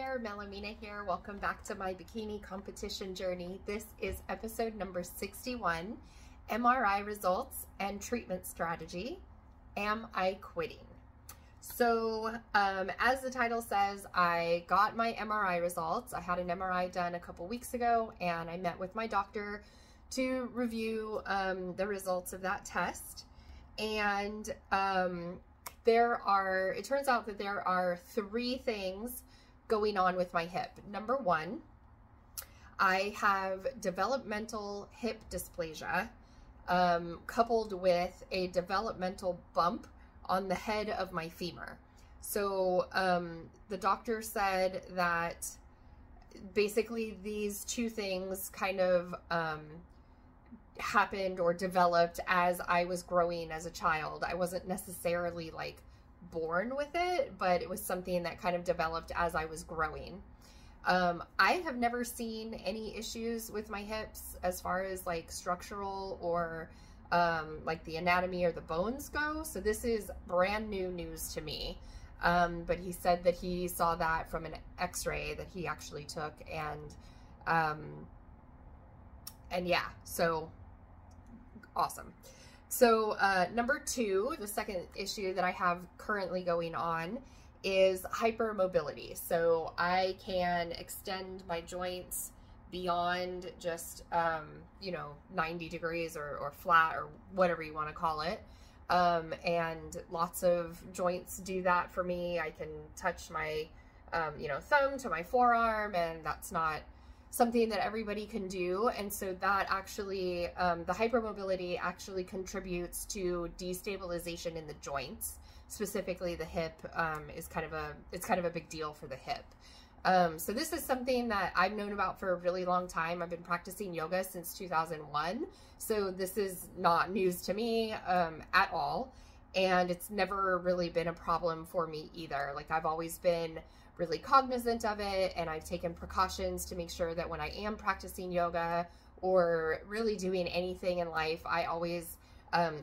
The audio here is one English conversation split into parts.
there, Melaminah here. Welcome back to My Bikini Competition Journey. This is episode number 61, MRI results and treatment strategy. Am I quitting? So as the title says, I got my MRI results. I had an MRI done a couple weeks ago, and I met with my doctor to review the results of that test. And it turns out that there are 3 things going on with my hip. Number 1, I have developmental hip dysplasia, coupled with a developmental bump on the head of my femur. So the doctor said that basically these 2 things kind of happened or developed as I was growing as a child. I wasn't necessarily like born with it, but it was something that kind of developed as I was growing. I have never seen any issues with my hips as far as like structural or like the anatomy or the bones go. So this is brand new news to me. But he said that he saw that from an x-ray that he actually took, and yeah, so awesome. So number 2, the second issue that I have currently going on is hypermobility. So I can extend my joints beyond just, 90 degrees or flat or whatever you want to call it. And lots of joints do that for me. I can touch my, thumb to my forearm, and that's not something that everybody can do. And so that actually, the hypermobility actually contributes to destabilization in the joints. Specifically the hip it's kind of a big deal for the hip. So this is something that I've known about for a really long time. I've been practicing yoga since 2001. So this is not news to me at all. And it's never really been a problem for me either. Like, I've always been really cognizant of it, and I've taken precautions to make sure that when I am practicing yoga or really doing anything in life, I always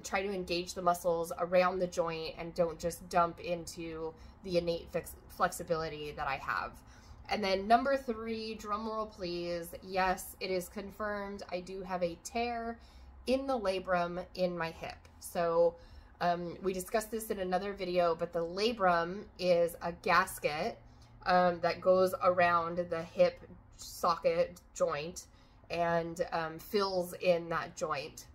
try to engage the muscles around the joint and don't just dump into the innate flexibility that I have. And then number 3, drum roll please, yes, it is confirmed. I do have a tear in the labrum in my hip. So we discussed this in another video, but the labrum is a gasket that goes around the hip socket joint and fills in that joint.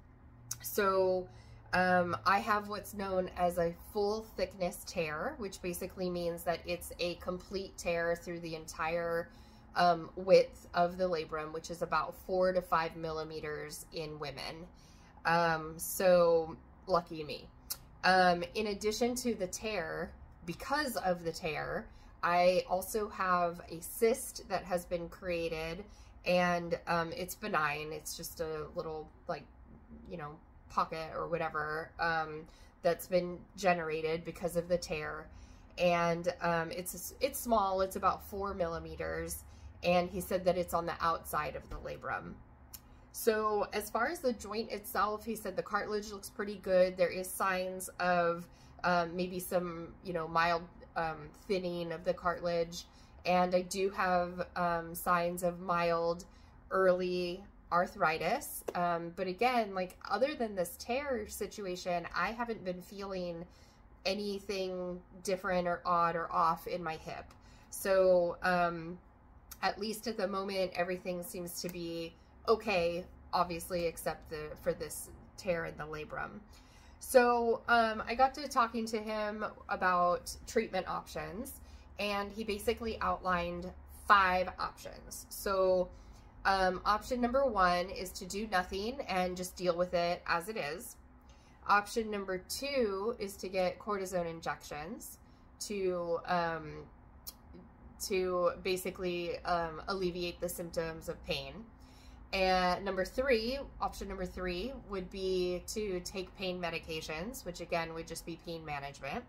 So I have what's known as a full thickness tear, which basically means that it's a complete tear through the entire width of the labrum, which is about 4 to 5 millimeters in women. So lucky me. In addition to the tear, because of the tear, I also have a cyst that has been created, and it's benign. It's just a little, like, pocket or whatever that's been generated because of the tear. And it's small. It's about 4 millimeters. And he said that it's on the outside of the labrum. So as far as the joint itself, he said the cartilage looks pretty good. There is signs of maybe some, mild thinning of the cartilage. And I do have signs of mild early arthritis. But again, like, other than this tear situation, I haven't been feeling anything different or odd or off in my hip. So at least at the moment, everything seems to be okay, obviously, except for this tear in the labrum. So I got to talking to him about treatment options, and he basically outlined 5 options. So option number 1 is to do nothing and just deal with it as it is. Option number 2 is to get cortisone injections to basically alleviate the symptoms of pain. And option number 3 would be to take pain medications, which again would just be pain management.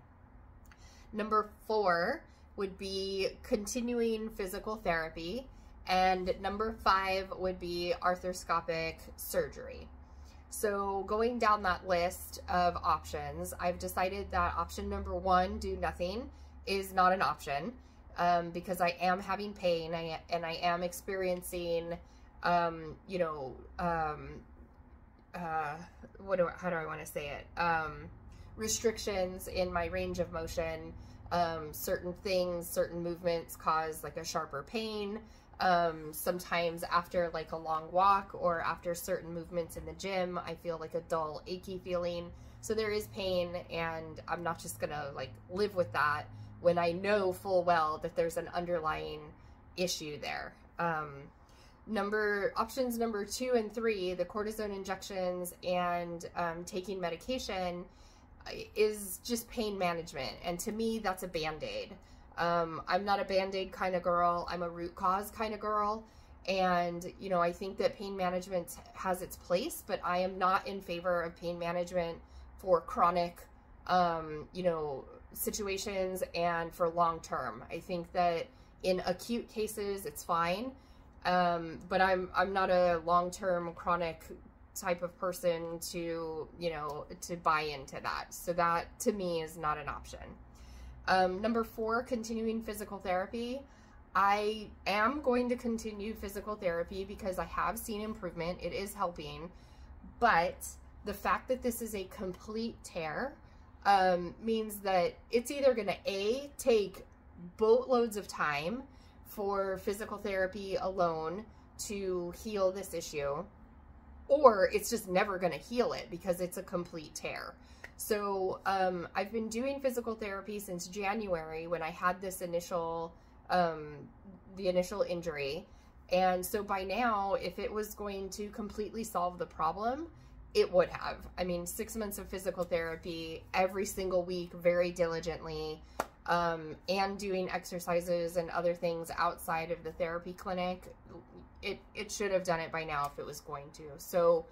Number 4 would be continuing physical therapy. And number 5 would be arthroscopic surgery. So going down that list of options, I've decided that option number 1, do nothing, is not an option. because I am having pain, and I am experiencing, you know, how do I want to say it? Restrictions in my range of motion. Certain things, certain movements cause like a sharper pain. Sometimes after like a long walk or after certain movements in the gym, I feel like a dull, achy feeling. So there is pain, and I'm not just gonna like live with that when I know full well that there's an underlying issue there. Options number 2 and 3, the cortisone injections and taking medication, is just pain management. And to me, that's a Band-Aid. I'm not a Band-Aid kind of girl. I'm a root cause kind of girl. And, you know, I think that pain management has its place, but I am not in favor of pain management for chronic, you know, situations and for long term. I think that in acute cases, it's fine. But I'm not a long-term chronic type of person to, you know, to buy into that. So that to me is not an option. Number 4, continuing physical therapy. I am going to continue physical therapy because I have seen improvement. It is helping, but the fact that this is a complete tear means that it's either going to take boatloads of time for physical therapy alone to heal this issue, or it's just never going to heal it because it's a complete tear. So I've been doing physical therapy since January when I had this initial, the initial injury. And so by now, if it was going to completely solve the problem, it would have. I mean, 6 months of physical therapy every single week, very diligently, and doing exercises and other things outside of the therapy clinic, it should have done it by now if it was going to. So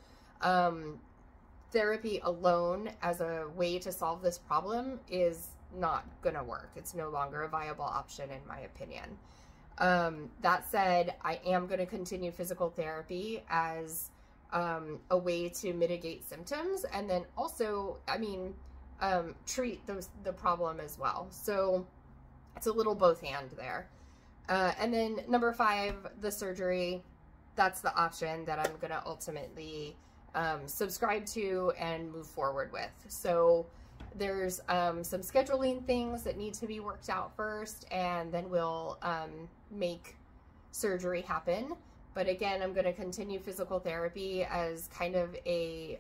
therapy alone as a way to solve this problem is not gonna work. It's no longer a viable option in my opinion. That said, I am going to continue physical therapy as a way to mitigate symptoms, and then also, I mean, treat the problem as well. So it's a little both hand there. And then number 5, the surgery. That's the option that I'm going to ultimately subscribe to and move forward with. So there's some scheduling things that need to be worked out first, and then we'll make surgery happen. But again, I'm going to continue physical therapy as kind of a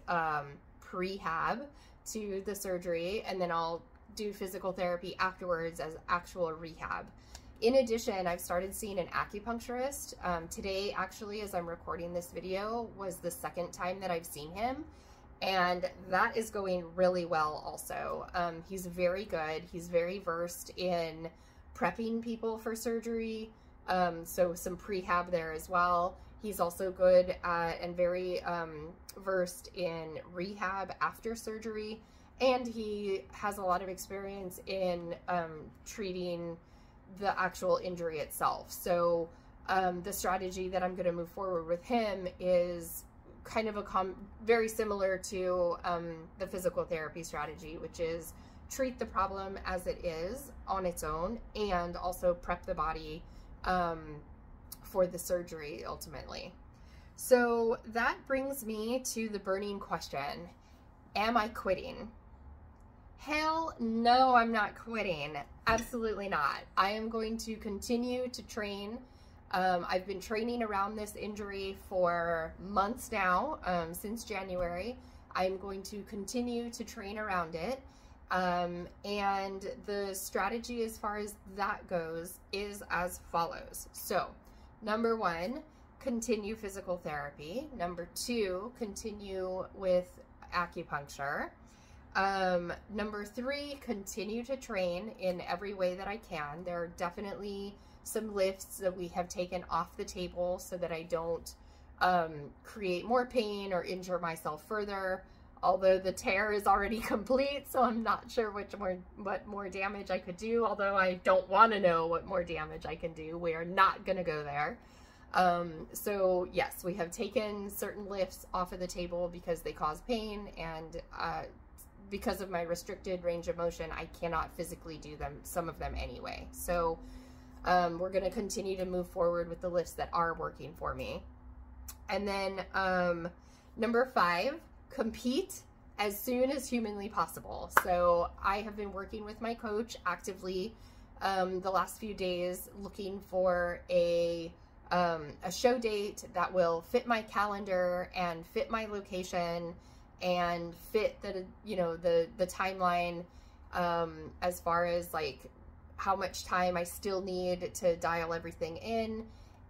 prehab to the surgery, and then I'll do physical therapy afterwards as actual rehab. In addition, I've started seeing an acupuncturist. Today, actually, as I'm recording this video, was the second time that I've seen him, and that is going really well also. He's very good. He's very versed in prepping people for surgery, so some prehab there as well. He's also good at and very versed in rehab after surgery, and he has a lot of experience in treating the actual injury itself. So the strategy that I'm going to move forward with him is kind of very similar to the physical therapy strategy, which is treat the problem as it is on its own, and also prep the body for the surgery ultimately. So that brings me to the burning question: am I quitting? Hell no, I'm not quitting. Absolutely not. I am going to continue to train. I've been training around this injury for months now, since January. I'm going to continue to train around it. And the strategy as far as that goes is as follows. So, number 1, continue physical therapy. Number 2, continue with acupuncture. Number 3, continue to train in every way that I can. There are definitely some lifts that we have taken off the table so that I don't create more pain or injure myself further. Although the tear is already complete, so I'm not sure what more damage I could do. Although I don't want to know what more damage I can do. We are not going to go there. So yes, we have taken certain lifts off of the table because they cause pain, and because of my restricted range of motion, I cannot physically do them, some of them anyway. So we're going to continue to move forward with the lifts that are working for me. And then number 5, compete as soon as humanly possible. So I have been working with my coach actively the last few days, looking for a show date that will fit my calendar and fit my location and fit the, you know, the timeline, as far as like how much time I still need to dial everything in.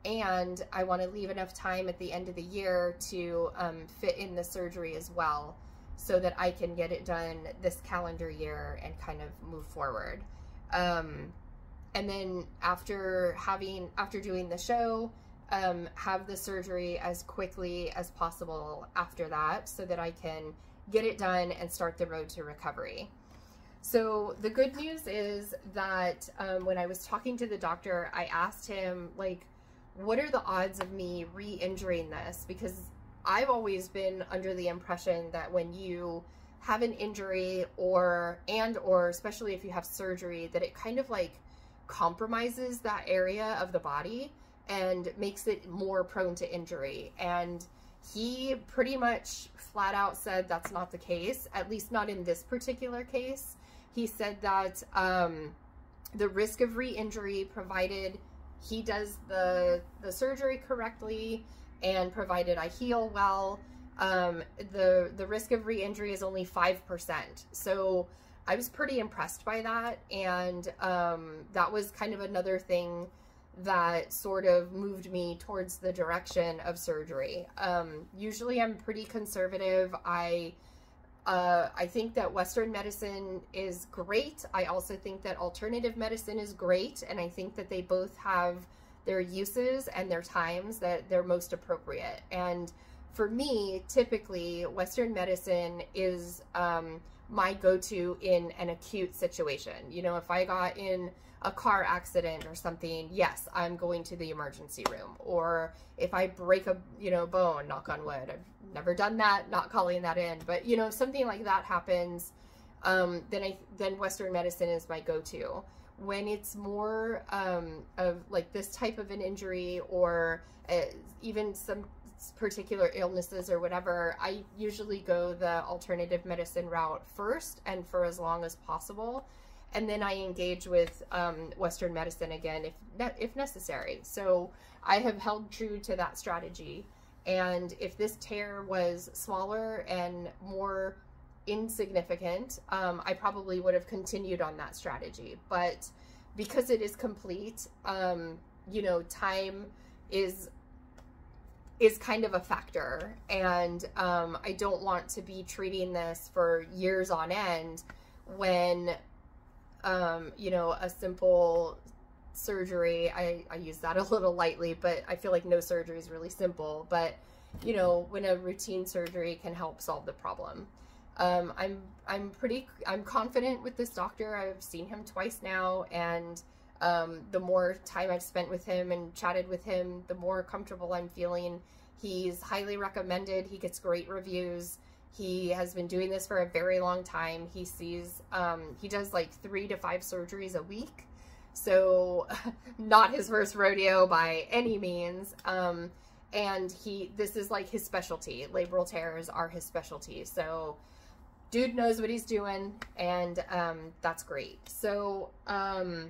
And I want to leave enough time at the end of the year to fit in the surgery as well, so that I can get it done this calendar year and kind of move forward. And then after doing the show, have the surgery as quickly as possible after that, so that I can get it done and start the road to recovery. So the good news is that when I was talking to the doctor, I asked him, like, what are the odds of me re-injuring this? Because I've always been under the impression that when you have an injury or especially if you have surgery, that it kind of like compromises that area of the body and makes it more prone to injury. And he pretty much flat out said that's not the case, at least not in this particular case. He said that the risk of re-injury, provided he does the surgery correctly and provided I heal well, the risk of re-injury is only 5%. So I was pretty impressed by that. And that was kind of another thing that sort of moved me towards the direction of surgery. Usually I'm pretty conservative. I think that Western medicine is great. I also think that alternative medicine is great. And I think that they both have their uses and their times that they're most appropriate. And for me, typically, Western medicine is my go-to in an acute situation. You know, if I got in a car accident or something, yes, I'm going to the emergency room. Or if I break a, bone, knock on wood, I've never done that, not calling that in, but if something like that happens, then Western medicine is my go-to. When it's more of like this type of an injury, or even some particular illnesses or whatever, I usually go the alternative medicine route first and for as long as possible. And then I engage with Western medicine again if necessary. So I have held true to that strategy. And if this tear was smaller and more insignificant, I probably would have continued on that strategy. But because it is complete, time is kind of a factor. And I don't want to be treating this for years on end when a simple surgery, I use that a little lightly, but I feel like no surgery is really simple. But, when a routine surgery can help solve the problem. I'm confident with this doctor. I've seen him twice now, and the more time I've spent with him and chatted with him, the more comfortable I'm feeling. He's highly recommended. He gets great reviews. He has been doing this for a very long time. He does like 3 to 5 surgeries a week. So not his first rodeo by any means. And this is like his specialty. Labral tears are his specialty. So dude knows what he's doing, and that's great. So I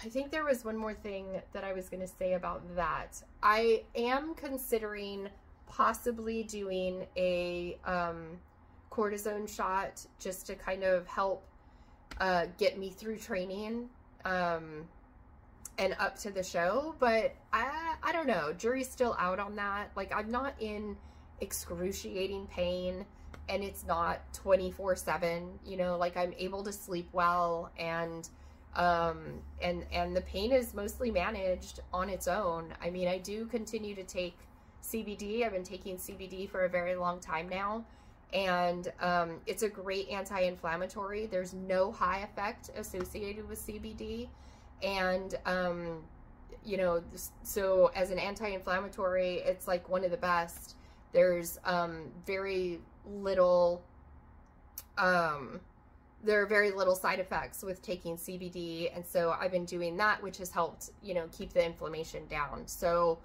think there was one more thing that I was going to say about that. I am considering possibly doing a cortisone shot just to kind of help get me through training and up to the show. But I don't know. Jury's still out on that. Like, I'm not in excruciating pain, and it's not 24/7, like I'm able to sleep well, and the pain is mostly managed on its own. I mean, I do continue to take CBD. I've been taking CBD for a very long time now, and it's a great anti-inflammatory. There's no high effect associated with CBD, and so as an anti-inflammatory, it's like one of the best. There's very little there are very little side effects with taking CBD. And so I've been doing that, which has helped, you know, keep the inflammation down. So,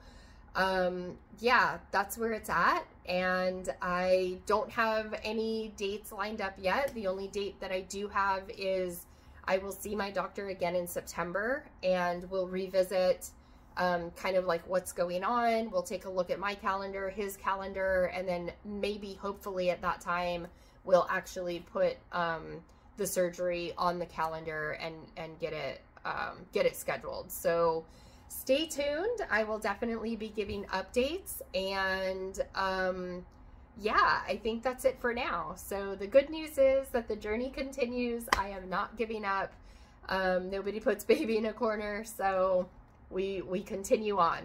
yeah, that's where it's at. And I don't have any dates lined up yet. The only date that I do have is I will see my doctor again in September, and we'll revisit kind of like what's going on. We'll take a look at my calendar, his calendar, and then maybe hopefully at that time we'll actually put the surgery on the calendar and get it scheduled. So stay tuned. I will definitely be giving updates, and yeah, I think that's it for now. So the good news is that the journey continues. I am not giving up. Nobody puts baby in a corner, so we continue on.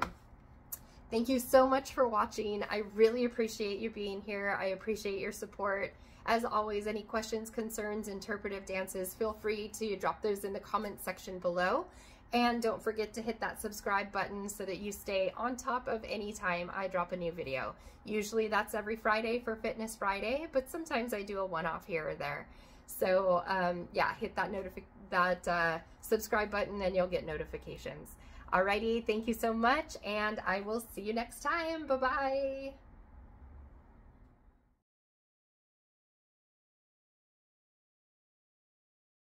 Thank you so much for watching. I really appreciate you being here. I appreciate your support. As always, any questions, concerns, interpretive dances, feel free to drop those in the comment section below. And don't forget to hit that subscribe button so that you stay on top of any time I drop a new video. Usually that's every Friday for Fitness Friday, but sometimes I do a one-off here or there. So yeah, hit that subscribe button and you'll get notifications. Alrighty, thank you so much, and I will see you next time. Bye-bye.